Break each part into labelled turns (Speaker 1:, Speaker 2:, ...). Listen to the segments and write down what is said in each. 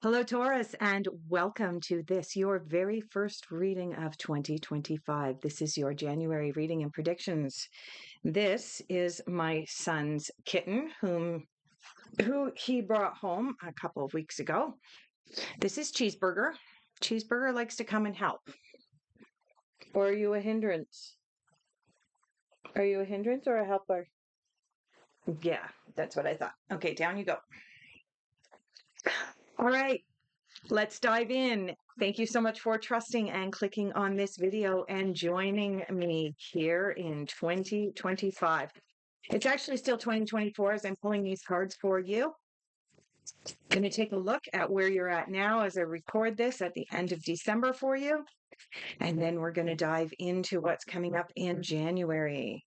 Speaker 1: Hello, Taurus, and welcome to this, your very first reading of 2025. This is your January reading and predictions. This is my son's kitten, who he brought home a couple of weeks ago. This is Cheeseburger. Cheeseburger likes to come and help. Or are you a hindrance? Are you a hindrance or a helper? Yeah, that's what I thought. Okay, down you go. All right. Let's dive in. Thank you so much for trusting and clicking on this video and joining me here in 2025. It's actually still 2024 as I'm pulling these cards for you. Going to take a look at where you're at now as I record this at the end of December for you. And then we're going to dive into what's coming up in January.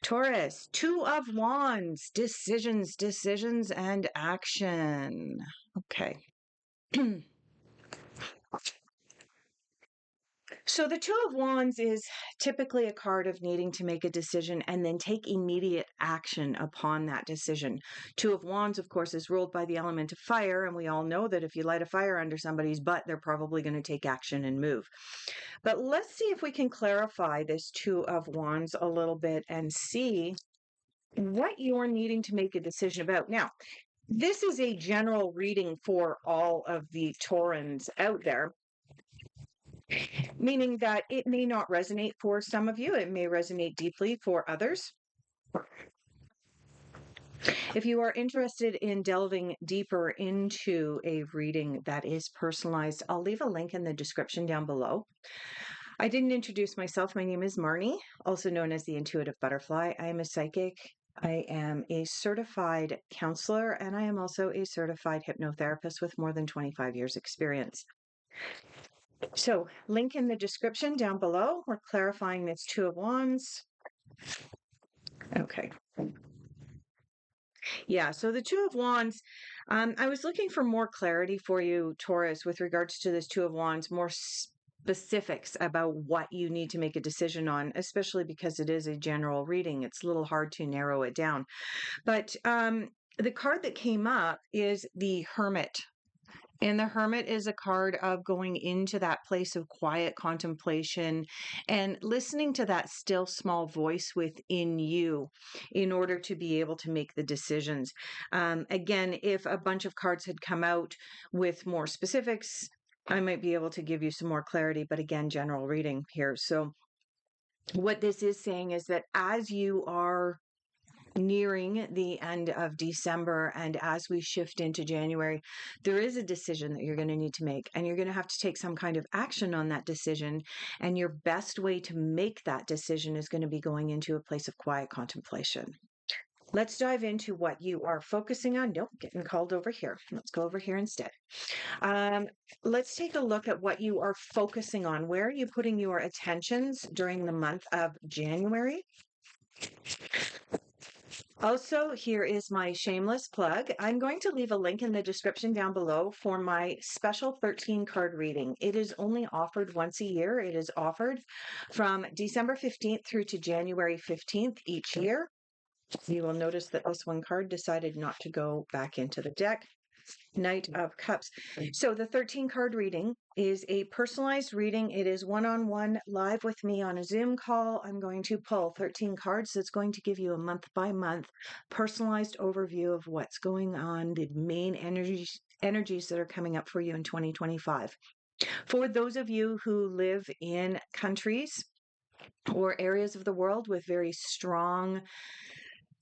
Speaker 1: Taurus, Two of Wands, decisions, and action. Okay. So the Two of Wands is typically a card of needing to make a decision and then take immediate action upon that decision. Two of Wands, of course, is ruled by the element of fire, and we all know that if you light a fire under somebody's butt, they're probably going to take action and move. But let's see if we can clarify this Two of Wands a little bit and see what you're needing to make a decision about. Now, this is a general reading for all of the Taurans out there, meaning that it may not resonate for some of you. It may resonate deeply for others. If you are interested in delving deeper into a reading that is personalized, I'll leave a link in the description down below. I didn't introduce myself. My name is Marnie, also known as the Intuitive Butterfly. I am a psychic. I am a certified counselor, and I am also a certified hypnotherapist with more than 25 years experience. So, link in the description down below. We're clarifying this Two of Wands. Okay. Yeah, so the Two of Wands, I was looking for more clarity for you, Taurus, with regards to this Two of Wands, more specifics about what you need to make a decision on, especially because it is a general reading. It's a little hard to narrow it down. But the card that came up is the Hermit. And the Hermit is a card of going into that place of quiet contemplation and listening to that still small voice within you in order to be able to make the decisions. Again, if a bunch of cards had come out with more specifics, I might be able to give you some more clarity, but again, general reading here. So what this is saying is that as you are nearing the end of December and as we shift into January, there is a decision that you're going to need to make, and you're going to have to take some kind of action on that decision. And your best way to make that decision is going to be going into a place of quiet contemplation. Let's dive into what you are focusing on. Nope, getting called over here. Let's go over here instead. Let's take a look at what you are focusing on. Where are you putting your attentions during the month of January? Also, here is my shameless plug. I'm going to leave a link in the description down below for my special 13 card reading. It is only offered once a year. It is offered from December 15th through to January 15th each year. You will notice that this one card decided not to go back into the deck. Knight of Cups. So the 13 card reading is a personalized reading. It is one-on-one live with me on a Zoom call. I'm going to pull 13 cards. That's going to give you a month by month personalized overview of what's going on, the main energies that are coming up for you in 2025. For those of you who live in countries or areas of the world with very strong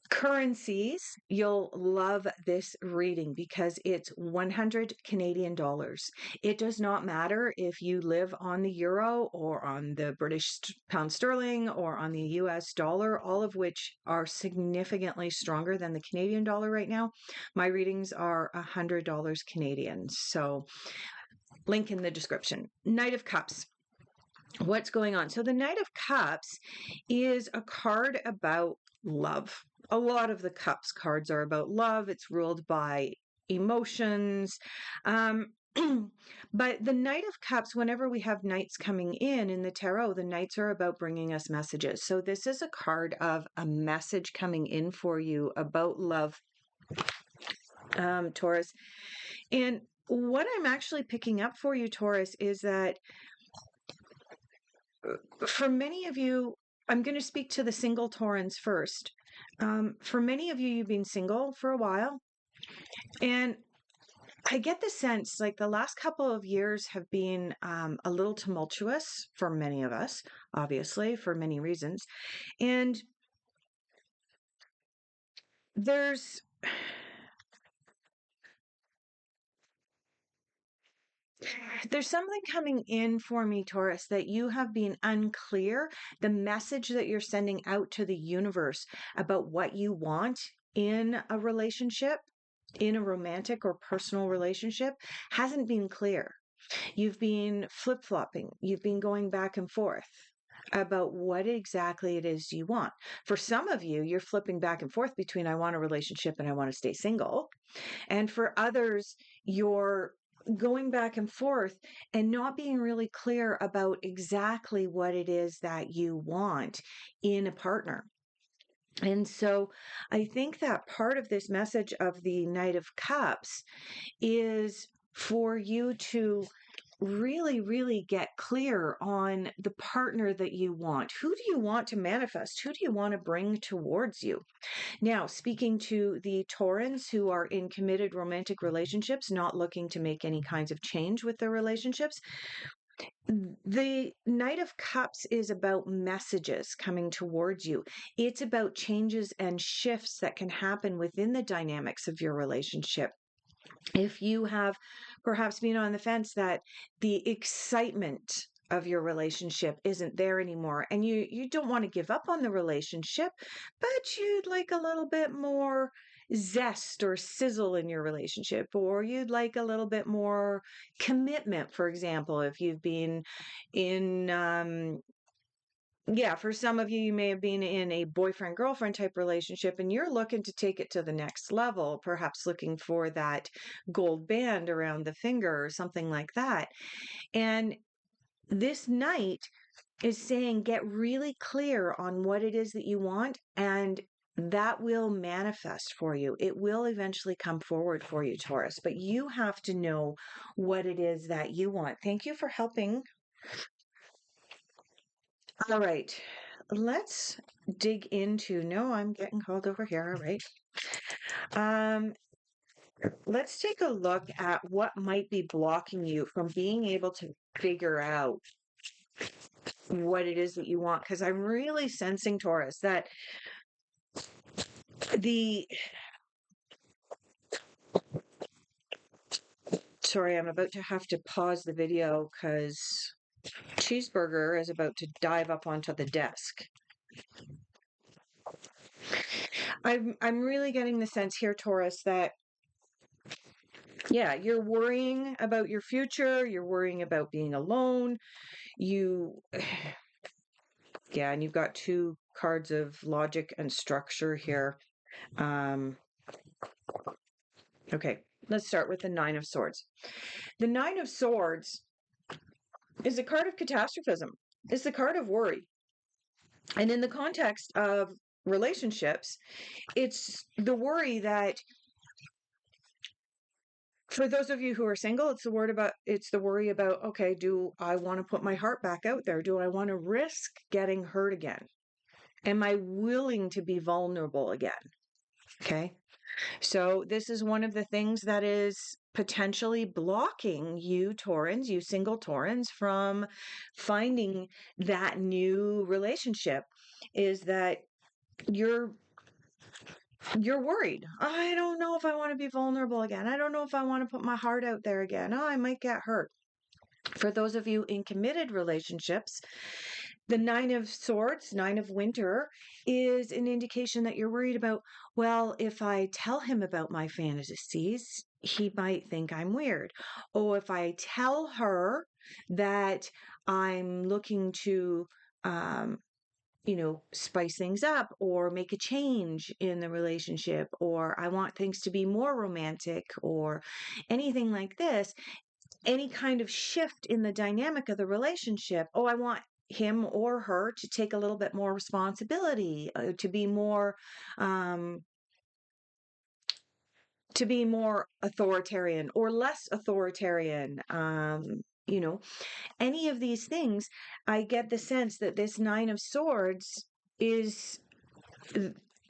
Speaker 1: currencies, you'll love this reading because it's 100 Canadian dollars. It does not matter if you live on the euro or on the British pound sterling or on the US dollar, all of which are significantly stronger than the Canadian dollar right now. My readings are $100 Canadian. So, link in the description. Knight of Cups. What's going on? So the Knight of Cups is a card about love. A lot of the Cups cards are about love. It's ruled by emotions. But the Knight of Cups, whenever we have knights coming in the tarot, the knights are about bringing us messages. So this is a card of a message coming in for you about love. Taurus. And what I'm actually picking up for you, Taurus, is that for many of you, I'm going to speak to the single Taurans first. For many of you, you've been single for a while. And I get the sense like the last couple of years have been a little tumultuous for many of us, obviously, for many reasons. And there's there's something coming in for me, Taurus, that you have been unclear. The message that you're sending out to the universe about what you want in a relationship, in a romantic or personal relationship, hasn't been clear. You've been flip flopping, you've been going back and forth about what exactly it is you want. For some of you, you're flipping back and forth between I want a relationship and I want to stay single. And for others, you're going back and forth and not being really clear about exactly what it is that you want in a partner. And so I think that part of this message of the Knight of Cups is for you to really, really get clear on the partner that you want. Who do you want to manifest? Who do you want to bring towards you? Now, speaking to the Taurans who are in committed romantic relationships, not looking to make any kinds of change with their relationships, the Knight of Cups is about messages coming towards you. It's about changes and shifts that can happen within the dynamics of your relationship. If you have perhaps been on the fence that the excitement of your relationship isn't there anymore and you don't want to give up on the relationship, but you'd like a little bit more zest or sizzle in your relationship, or you'd like a little bit more commitment, for example, if you've been in yeah, for some of you, you may have been in a boyfriend girlfriend type relationship and you're looking to take it to the next level, perhaps looking for that gold band around the finger or something like that. And this knight is saying, get really clear on what it is that you want, and that will manifest for you. It will eventually come forward for you, Taurus, but you have to know what it is that you want. Thank you for helping. All right, let's dig into. No, I'm getting called over here. All right. Um, let's take a look at what might be blocking you from being able to figure out what it is that you want. Because I'm really sensing, Taurus, that the. Sorry, I'm about to have to pause the video because Cheeseburger is about to dive up onto the desk. I'm really getting the sense here, Taurus, that yeah, you're worrying about your future, you're worrying about being alone. You yeah, and you've got two cards of logic and structure here. Um okay, let's start with the 9 of Swords. The 9 of Swords is a card of catastrophism. It's the card of worry. And in the context of relationships, it's the worry that for those of you who are single, it's the worry about, okay, do I want to put my heart back out there? Do I want to risk getting hurt again? Am I willing to be vulnerable again? Okay. So this is one of the things that is potentially blocking you Taurans, you single Taurans, from finding that new relationship, is that you're worried. I don't know if I want to be vulnerable again. I don't know if I want to put my heart out there again. Oh, I might get hurt. For those of you in committed relationships, the 9 of Swords, 9 of Winter, is an indication that you're worried about, well, if I tell him about my fantasies, he might think I'm weird. Or if I tell her that I'm looking to, spice things up or make a change in the relationship, or I want things to be more romantic or anything like this, any kind of shift in the dynamic of the relationship. Oh, I want him or her to take a little bit more responsibility, to be more to be more authoritarian or less authoritarian. You know, any of these things, I get the sense that this Nine of Swords is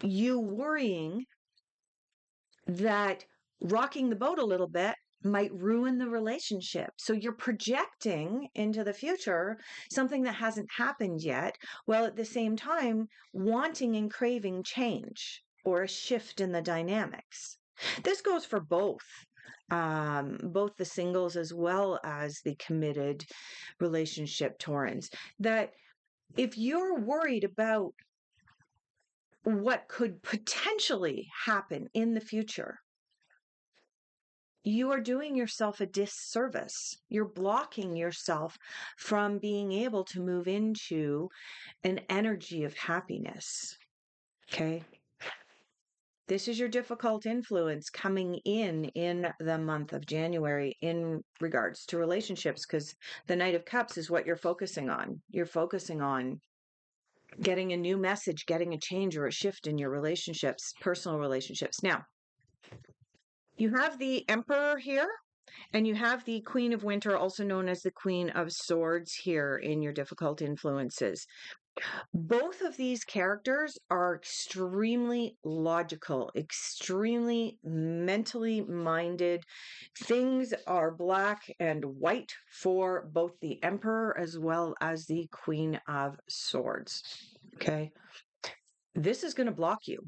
Speaker 1: you worrying that rocking the boat a little bit might ruin the relationship. So you're projecting into the future something that hasn't happened yet, while at the same time wanting and craving change or a shift in the dynamics. This goes for both the singles as well as the committed relationship Taurans. That if you're worried about what could potentially happen in the future, you are doing yourself a disservice. You're blocking yourself from being able to move into an energy of happiness. Okay. This is your difficult influence coming in the month of January in regards to relationships, because the Knight of Cups is what you're focusing on. You're focusing on getting a new message, getting a change or a shift in your relationships, personal relationships. Now, you have the Emperor here, and you have the Queen of Winter, also known as the Queen of Swords, here in your difficult influences. Both of these characters are extremely logical, extremely mentally minded. Things are black and white for both the Emperor as well as the Queen of Swords. Okay. This is going to block you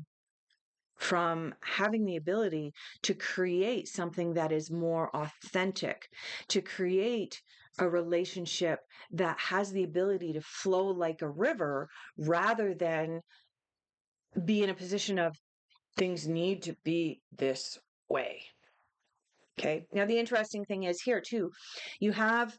Speaker 1: from having the ability to create something that is more authentic, to create a relationship that has the ability to flow like a river rather than be in a position of things need to be this way. Okay. Now, the interesting thing is here too, you have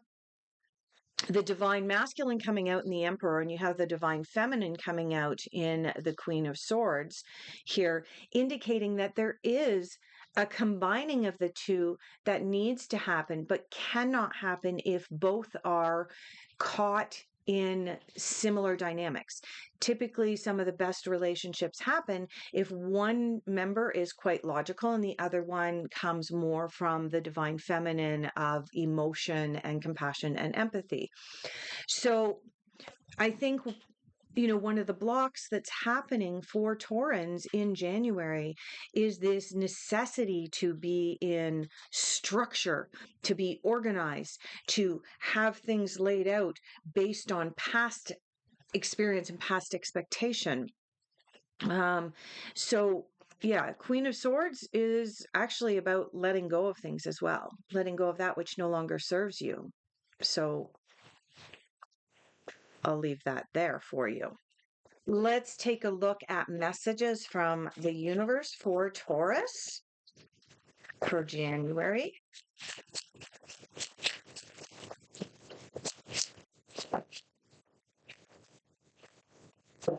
Speaker 1: the divine masculine coming out in the Emperor, and you have the divine feminine coming out in the Queen of Swords here, indicating that there is a combining of the two that needs to happen, but cannot happen if both are caught in similar dynamics. Typically, some of the best relationships happen if one member is quite logical and the other one comes more from the divine feminine of emotion and compassion and empathy. So I think, one of the blocks that's happening for Taurans in January is this necessity to be in structure, to be organized, to have things laid out based on past experience and past expectation. So yeah, Queen of Swords is actually about letting go of things as well, letting go of that which no longer serves you. So I'll leave that there for you. Let's take a look at messages from the universe for Taurus for January. All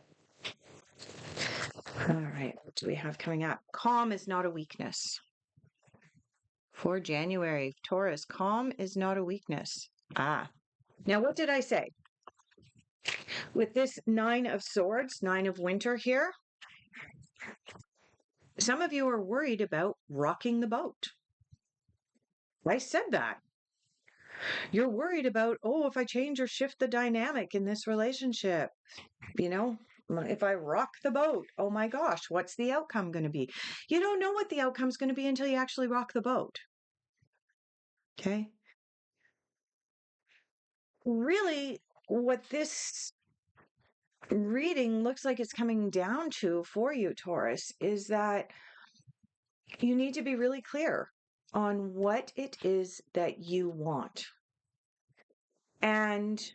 Speaker 1: right, what do we have coming up? Calm is not a weakness. For January, Taurus, calm is not a weakness. Now what did I say? With this Nine of Swords, Nine of Winter here, some of you are worried about rocking the boat. I said that. You're worried about, if I change or shift the dynamic in this relationship, if I rock the boat, oh my gosh, what's the outcome going to be? You don't know what the outcome's going to be until you actually rock the boat. Okay. Really, what this reading looks like it's coming down to for you, Taurus, is that you need to be really clear on what it is that you want and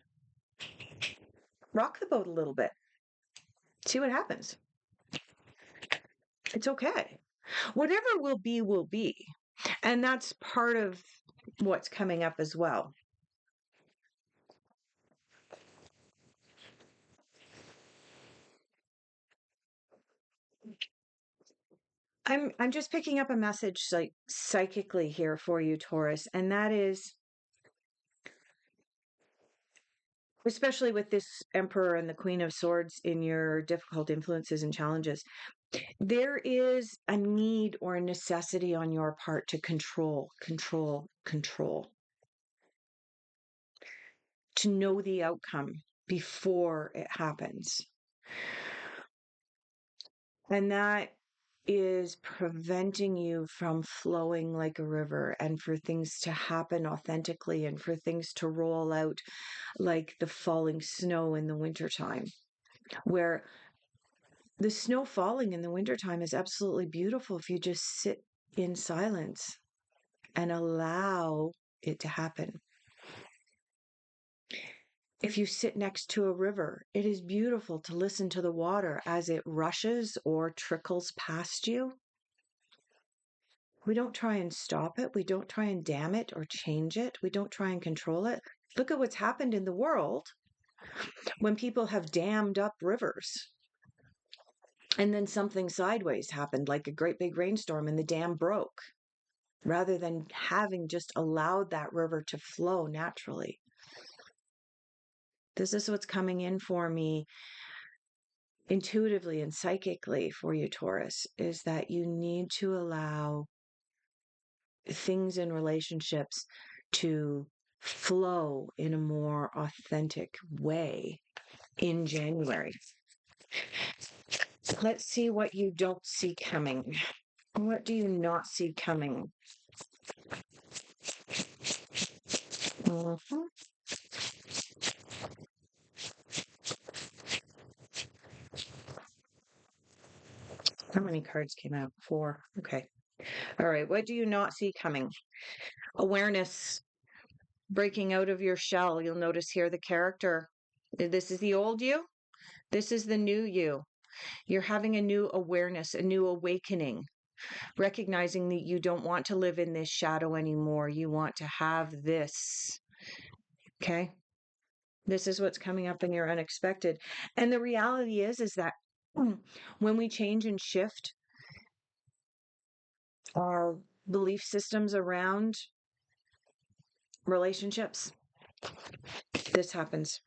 Speaker 1: rock the boat a little bit. See what happens. It's okay. Whatever will be, will be. And that's part of what's coming up as well. I'm just picking up a message like psychically here for you, Taurus, and that is, especially with this Emperor and the Queen of Swords in your difficult influences and challenges, There is a need or a necessity on your part to control, control, control, to know the outcome before it happens. And that is preventing you from flowing like a river, and for things to happen authentically, and for things to roll out like the falling snow in the wintertime, where the snow falling in the wintertime is absolutely beautiful if you just sit in silence and allow it to happen. If you sit next to a river, it is beautiful to listen to the water as it rushes or trickles past you. We don't try and stop it. We don't try and dam it or change it. We don't try and control it. Look at what's happened in the world when people have dammed up rivers. And then something sideways happened, like a great big rainstorm, and the dam broke, rather than having just allowed that river to flow naturally. This is what's coming in for me intuitively and psychically for you, Taurus, is that you need to allow things in relationships to flow in a more authentic way in January. Let's see what you don't see coming. What do you not see coming? Mhm. How many cards came out? 4. Okay. All right. What do you not see coming? Awareness, breaking out of your shell. You'll notice here the character. This is the old you. This is the new you. You're having a new awareness, a new awakening, recognizing that you don't want to live in this shadow anymore. You want to have this. Okay. This is what's coming up in your unexpected. And the reality is that when we change and shift our belief systems around relationships, this happens.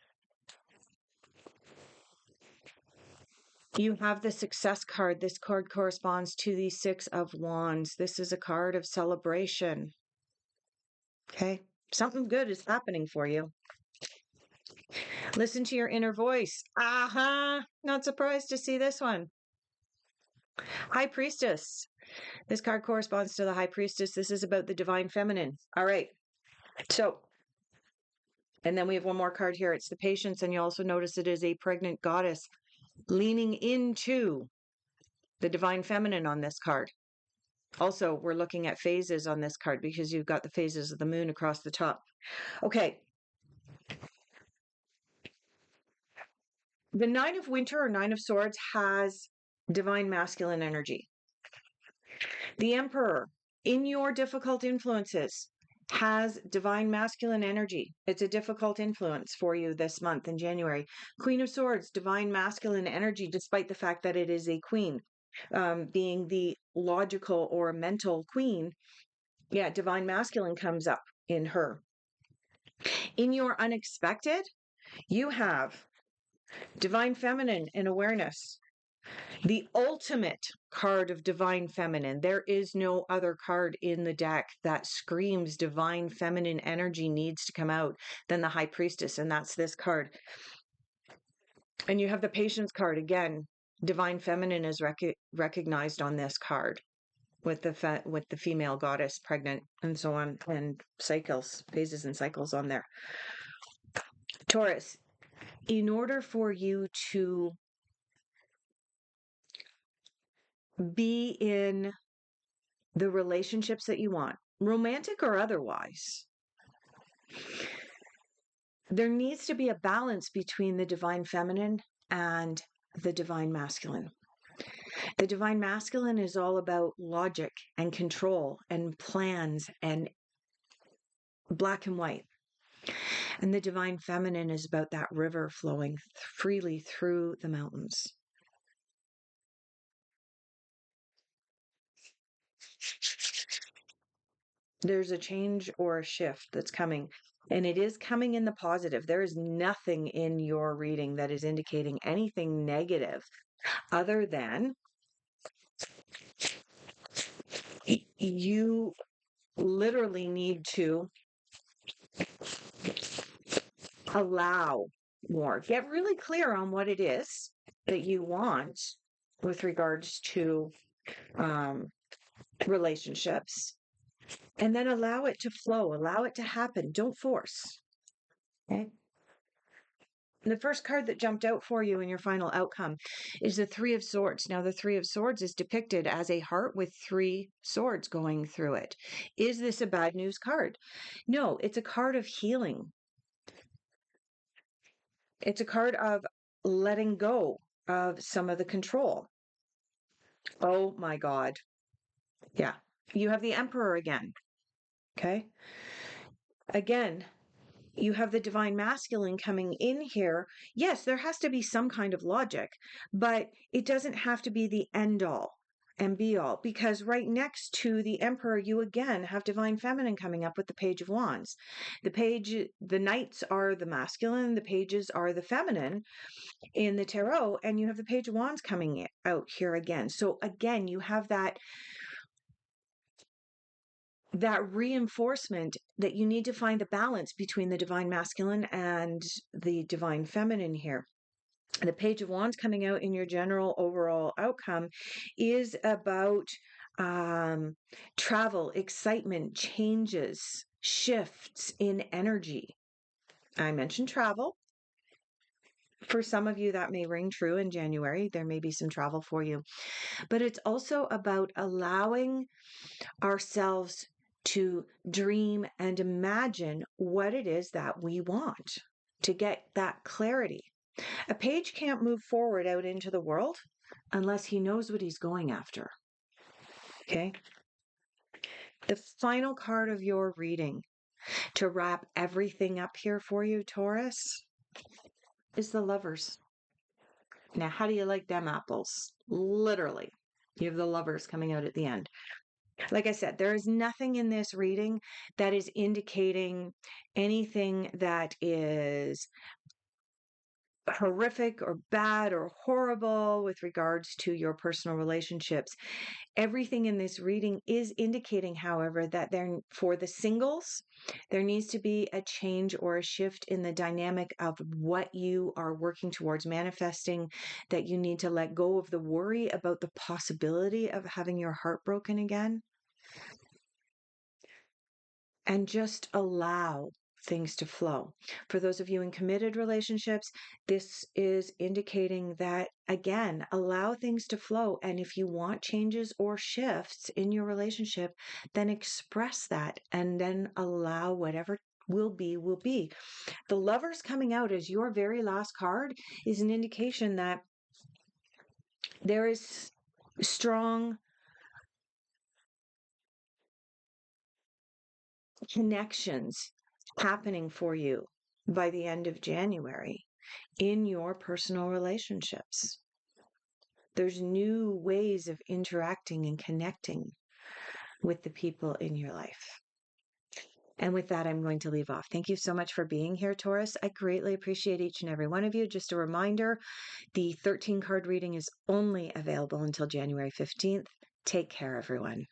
Speaker 1: You have the success card. This card corresponds to the 6 of Wands. This is a card of celebration. Okay. Something good is happening for you. Listen to your inner voice. Not surprised to see this one. High Priestess. This card corresponds to the High Priestess. This is about the divine feminine. All right. So, and then we have one more card here. It's the Patience. And you also notice it is a pregnant goddess leaning into the divine feminine on this card. Also, we're looking at phases on this card because you've got the phases of the moon across the top. Okay. The 9 of Winter or 9 of Swords has divine masculine energy. The Emperor, in your difficult influences, has divine masculine energy. It's a difficult influence for you this month in January. Queen of Swords, divine masculine energy, despite the fact that it is a queen, being the logical or mental queen. Yeah, divine masculine comes up in her. In your unexpected, you have divine feminine and awareness. The ultimate card of divine feminine. There is no other card in the deck that screams divine feminine energy needs to come out than the High Priestess, and that's this card. And you have the Patience card again. Divine feminine is recognized on this card with the female goddess pregnant and so on, and cycles, phases and cycles on there. Taurus, in order for you to be in the relationships that you want, romantic or otherwise, there needs to be a balance between the divine feminine and the divine masculine. The divine masculine is all about logic and control and plans and black and white. And the divine feminine is about that river flowing freely through the mountains. There's a change or a shift that's coming, and it is coming in the positive. There is nothing in your reading that is indicating anything negative other than you literally need to allow more. Get really clear on what it is that you want with regards to um, relationships, and then allow it to flow, allow it to happen. Don't force. Okay. The first card that jumped out for you in your final outcome is the Three of Swords. Now, the Three of Swords is depicted as a heart with three swords going through it. Is this a bad news card? No, it's a card of healing. It's a card of letting go of some of the control. Oh my God. Yeah. You have the Emperor again. Okay. Again, you have the divine masculine coming in here. Yes, there has to be some kind of logic, but it doesn't have to be the end all and be all, because right next to the emperor, you again have divine feminine coming up with the page of wands. The knights are the masculine, the pages are the feminine in the tarot, and you have the page of wands coming out here again. So again, you have that reinforcement that you need to find the balance between the divine masculine and the divine feminine here. The page of wands coming out in your general overall outcome is about travel, excitement, changes, shifts in energy. I mentioned travel. For some of you, that may ring true in January. There may be some travel for you, but it's also about allowing ourselves to dream and imagine what it is that we want, to get that clarity. A page can't move forward out into the world unless he knows what he's going after. Okay. The final card of your reading to wrap everything up here for you, Taurus, is the Lovers. Now, how do you like them apples? Literally, you have the Lovers coming out at the end. Like I said, there is nothing in this reading that is indicating anything that is horrific or bad or horrible with regards to your personal relationships. Everything in this reading is indicating, however, that for the singles, there needs to be a change or a shift in the dynamic of what you are working towards manifesting, that you need to let go of the worry about the possibility of having your heart broken again, and just allow things to flow. For those of you in committed relationships, this is indicating that, again, allow things to flow. And if you want changes or shifts in your relationship, then express that and then allow whatever will be, will be. The Lovers coming out as your very last card is an indication that there is strong connections happening for you by the end of January in your personal relationships. There's new ways of interacting and connecting with the people in your life. And with that, I'm going to leave off. Thank you so much for being here, Taurus. I greatly appreciate each and every one of you. Just a reminder, the 13 card reading is only available until January 15th. Take care, everyone.